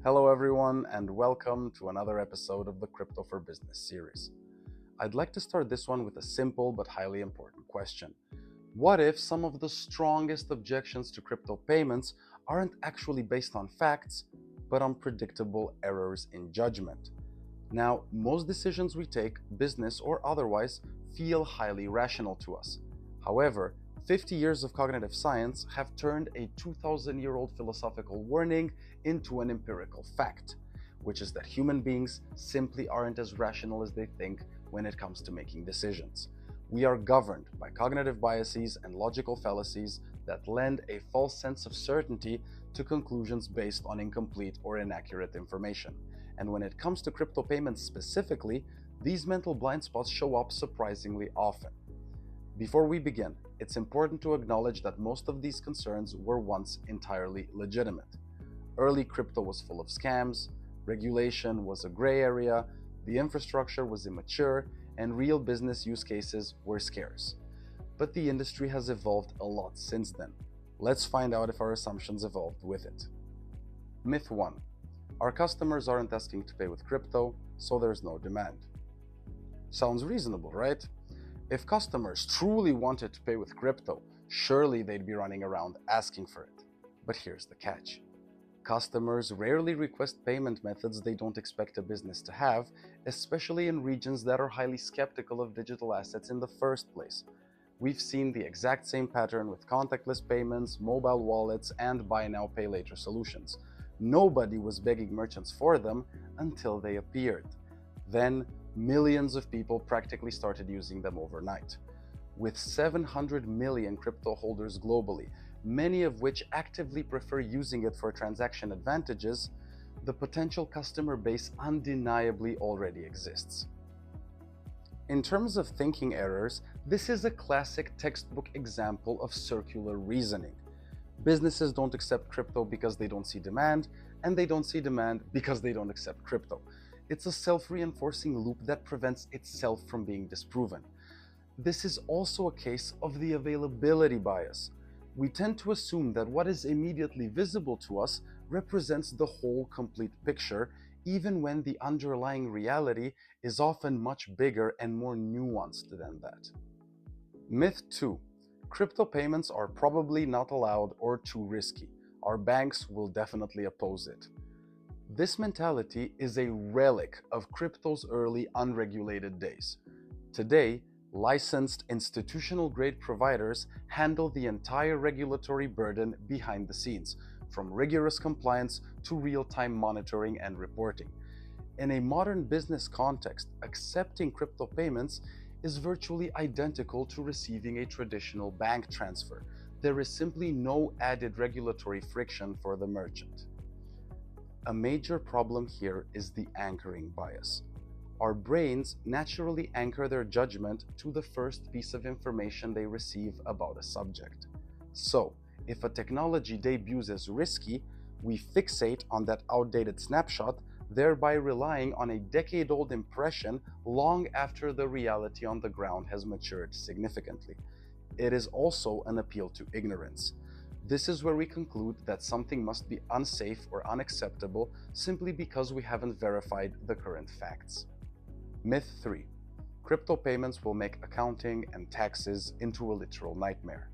Hello, everyone, and welcome to another episode of the Crypto for Business series. I'd like to start this one with a simple but highly important question. What if some of the strongest objections to crypto payments aren't actually based on facts, but on predictable errors in judgment? Now, most decisions we take, business or otherwise, feel highly rational to us. However, 50 years of cognitive science have turned a 2,000-year-old philosophical warning into an empirical fact, which is that human beings simply aren't as rational as they think when it comes to making decisions. We are governed by cognitive biases and logical fallacies that lend a false sense of certainty to conclusions based on incomplete or inaccurate information. And when it comes to crypto payments specifically, these mental blind spots show up surprisingly often. Before we begin, it's important to acknowledge that most of these concerns were once entirely legitimate. Early crypto was full of scams, regulation was a gray area, the infrastructure was immature, and real business use cases were scarce. But the industry has evolved a lot since then. Let's find out if our assumptions evolved with it. Myth 1. Our customers aren't asking to pay with crypto, so there's no demand. Sounds reasonable, right? If customers truly wanted to pay with crypto, surely they'd be running around asking for it. But here's the catch. Customers rarely request payment methods they don't expect a business to have, especially in regions that are highly skeptical of digital assets in the first place. We've seen the exact same pattern with contactless payments, mobile wallets, and buy now, pay later solutions. Nobody was begging merchants for them until they appeared. Then, millions of people practically started using them overnight. With 700 million crypto holders globally, many of which actively prefer using it for transaction advantages, the potential customer base undeniably already exists. In terms of thinking errors, this is a classic textbook example of circular reasoning. Businesses don't accept crypto because they don't see demand, and they don't see demand because they don't accept crypto. It's a self-reinforcing loop that prevents itself from being disproven. This is also a case of the availability bias. We tend to assume that what is immediately visible to us represents the whole complete picture, even when the underlying reality is often much bigger and more nuanced than that. Myth 2. Crypto payments are probably not allowed or too risky. Our banks will definitely oppose it. This mentality is a relic of crypto's early unregulated days. Today, licensed institutional-grade providers handle the entire regulatory burden behind the scenes, from rigorous compliance to real-time monitoring and reporting. In a modern business context, accepting crypto payments is virtually identical to receiving a traditional bank transfer. There is simply no added regulatory friction for the merchant. A major problem here is the anchoring bias. Our brains naturally anchor their judgment to the first piece of information they receive about a subject. So, if a technology debuts as risky, we fixate on that outdated snapshot, thereby relying on a decade-old impression long after the reality on the ground has matured significantly. It is also an appeal to ignorance. This is where we conclude that something must be unsafe or unacceptable simply because we haven't verified the current facts. Myth 3. Crypto payments will make accounting and taxes into a literal nightmare.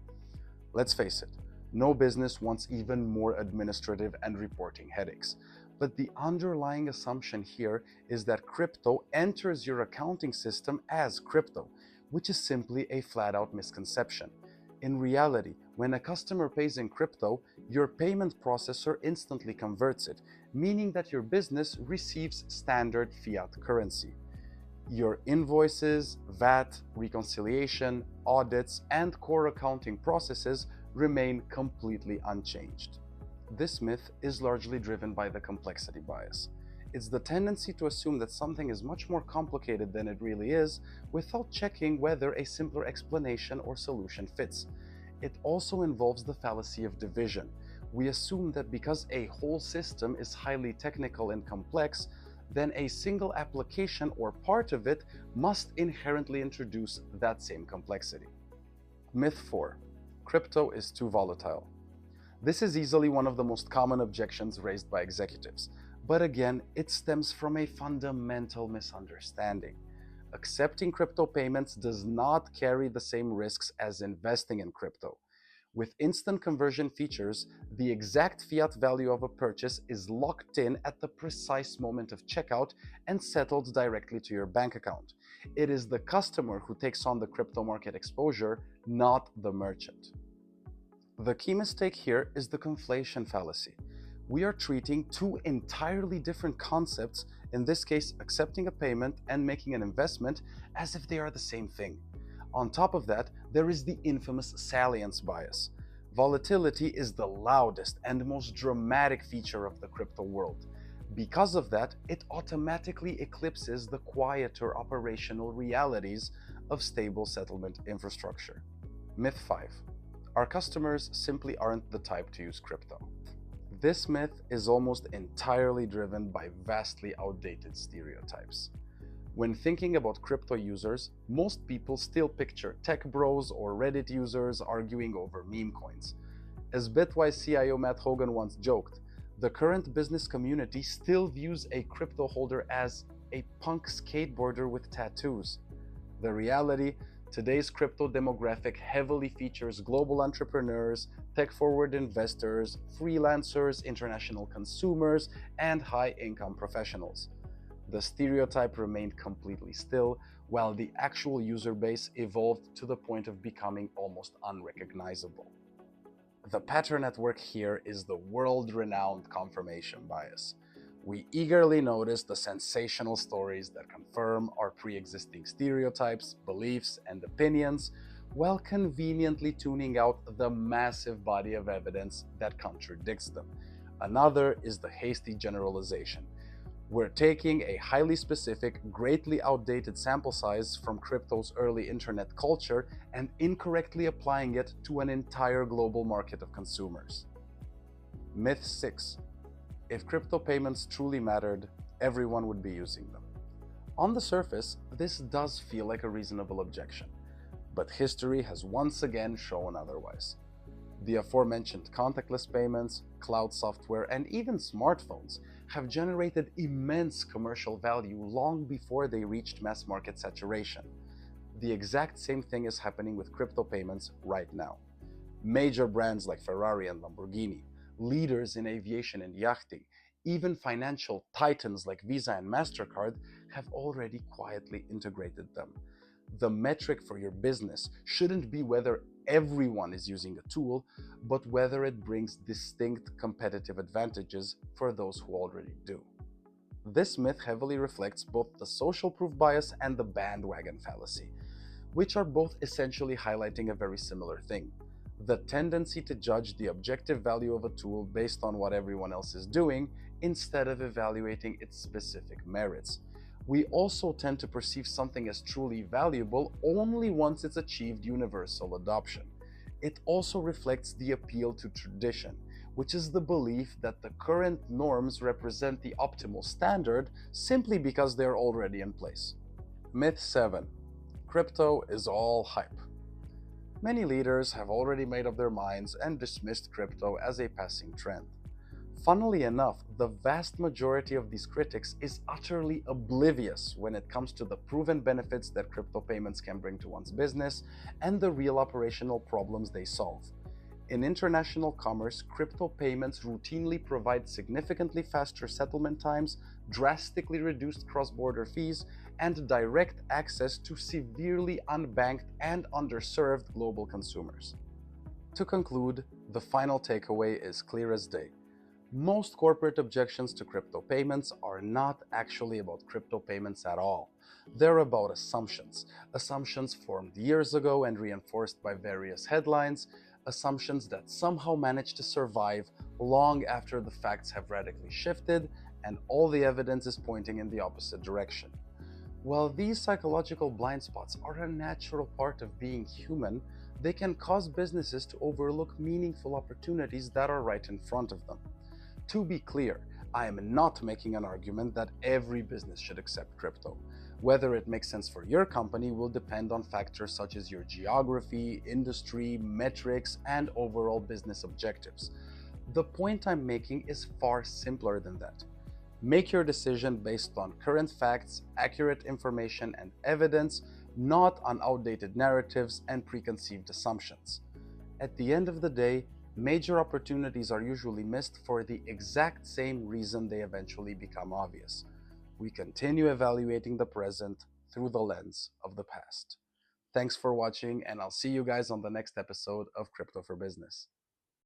Let's face it, no business wants even more administrative and reporting headaches. But the underlying assumption here is that crypto enters your accounting system as crypto, which is simply a flat-out misconception. In reality, when a customer pays in crypto, your payment processor instantly converts it, meaning that your business receives standard fiat currency. Your invoices, VAT, reconciliation, audits, and core accounting processes remain completely unchanged. This myth is largely driven by the complexity bias. It's the tendency to assume that something is much more complicated than it really is without checking whether a simpler explanation or solution fits. It also involves the fallacy of division. We assume that because a whole system is highly technical and complex, then a single application or part of it must inherently introduce that same complexity. Myth 4. Crypto is too volatile. This is easily one of the most common objections raised by executives. But again, it stems from a fundamental misunderstanding. Accepting crypto payments does not carry the same risks as investing in crypto. With instant conversion features, the exact fiat value of a purchase is locked in at the precise moment of checkout and settled directly to your bank account. It is the customer who takes on the crypto market exposure, not the merchant. The key mistake here is the conflation fallacy. We are treating two entirely different concepts, in this case accepting a payment and making an investment, as if they are the same thing. On top of that, there is the infamous salience bias. Volatility is the loudest and most dramatic feature of the crypto world. Because of that, it automatically eclipses the quieter operational realities of stable settlement infrastructure. Myth 5. Our customers simply aren't the type to use crypto. This myth is almost entirely driven by vastly outdated stereotypes. When thinking about crypto users, most people still picture tech bros or Reddit users arguing over meme coins. As Bitwise CIO Matt Hogan once joked, the current business community still views a crypto holder as a punk skateboarder with tattoos. The reality, today's crypto demographic heavily features global entrepreneurs, tech-forward investors, freelancers, international consumers, and high-income professionals. The stereotype remained completely still, while the actual user base evolved to the point of becoming almost unrecognizable. The pattern at work here is the world-renowned confirmation bias. We eagerly notice the sensational stories that confirm our pre-existing stereotypes, beliefs, and opinions, while conveniently tuning out the massive body of evidence that contradicts them. Another is the hasty generalization. We're taking a highly specific, greatly outdated sample size from crypto's early internet culture and incorrectly applying it to an entire global market of consumers. Myth 6. If crypto payments truly mattered, everyone would be using them. On the surface, this does feel like a reasonable objection, but history has once again shown otherwise. The aforementioned contactless payments, cloud software, and even smartphones have generated immense commercial value long before they reached mass market saturation. The exact same thing is happening with crypto payments right now. Major brands like Ferrari and Lamborghini, leaders in aviation and yachting, even financial titans like Visa and MasterCard have already quietly integrated them. The metric for your business shouldn't be whether everyone is using a tool, but whether it brings distinct competitive advantages for those who already do. This myth heavily reflects both the social proof bias and the bandwagon fallacy, which are both essentially highlighting a very similar thing: the tendency to judge the objective value of a tool based on what everyone else is doing instead of evaluating its specific merits. We also tend to perceive something as truly valuable only once it's achieved universal adoption. It also reflects the appeal to tradition, which is the belief that the current norms represent the optimal standard simply because they're already in place. Myth 7. Crypto is all hype. Many leaders have already made up their minds and dismissed crypto as a passing trend. Funnily enough, the vast majority of these critics is utterly oblivious when it comes to the proven benefits that crypto payments can bring to one's business and the real operational problems they solve. In international commerce, crypto payments routinely provide significantly faster settlement times, drastically reduced cross-border fees, and direct access to severely unbanked and underserved global consumers. To conclude, the final takeaway is clear as day. Most corporate objections to crypto payments are not actually about crypto payments at all. They're about assumptions formed years ago and reinforced by various headlines, assumptions that somehow managed to survive long after the facts have radically shifted and all the evidence is pointing in the opposite direction. While these psychological blind spots are a natural part of being human, they can cause businesses to overlook meaningful opportunities that are right in front of them. To be clear, I am not making an argument that every business should accept crypto. Whether it makes sense for your company will depend on factors such as your geography, industry, metrics, and overall business objectives. The point I'm making is far simpler than that. Make your decision based on current facts, accurate information, and evidence, not on outdated narratives and preconceived assumptions. At the end of the day, major opportunities are usually missed for the exact same reason they eventually become obvious. We continue evaluating the present through the lens of the past. Thanks for watching, and I'll see you guys on the next episode of Crypto for Business.